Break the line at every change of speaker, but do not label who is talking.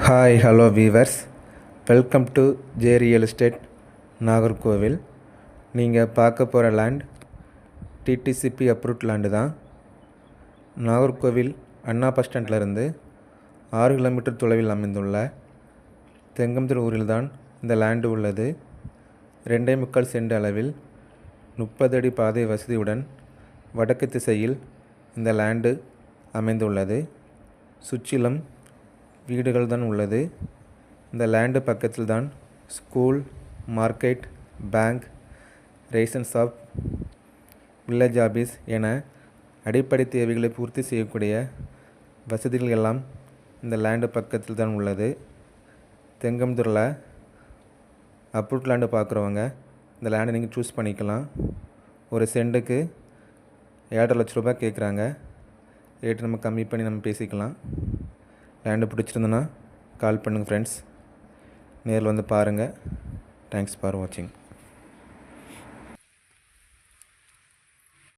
Hi hello viewers, welcome to J real estate Nagercoil. நீங்கள் பார்க்க போகிற லேண்ட் டிடிசிபி அப்ரூவ்ட் லேண்டு தான். நாகர்கோவில் அண்ணா பஸ் ஸ்டாண்ட்லேருந்து 6 கிலோமீட்டர் தொலைவில் அமைந்துள்ள தெங்கம்புதூர் ஊரில் தான் இந்த லேண்டு உள்ளது. 2.25 சென்ட் அளவில் 30 அடி பாதை வசதியுடன் வடக்கு திசையில் இந்த லேண்டு அமைந்துள்ளது. சுற்றிலும் வீடுகள் தான் உள்ளது. இந்த லேண்டு பக்கத்தில் தான் school, market, bank, ration shop, village office என அடிப்படை தேவைகளை பூர்த்தி செய்யக்கூடிய வசதிகள் எல்லாம் இந்த லேண்டு பக்கத்தில் தான் உள்ளது. தெங்கம்புதூரில் அப்ரூவ்ட் லேண்டு பார்க்குறவங்க இந்த லேண்டை நீங்கள் சூஸ் பண்ணிக்கலாம். ஒரு சென்ட்டுக்கு 7.5 லட்ச ரூபாய் கேட்குறாங்க. ரேட்டு நம்ம கம்மி பண்ணி நம்ம பேசிக்கலாம். லேண்டு பிடிச்சிருந்தோன்னா கால் பண்ணுங்கள் ஃப்ரெண்ட்ஸ். நேரில் வந்து பாருங்கள். தேங்க்ஸ் ஃபார் வாட்சிங்.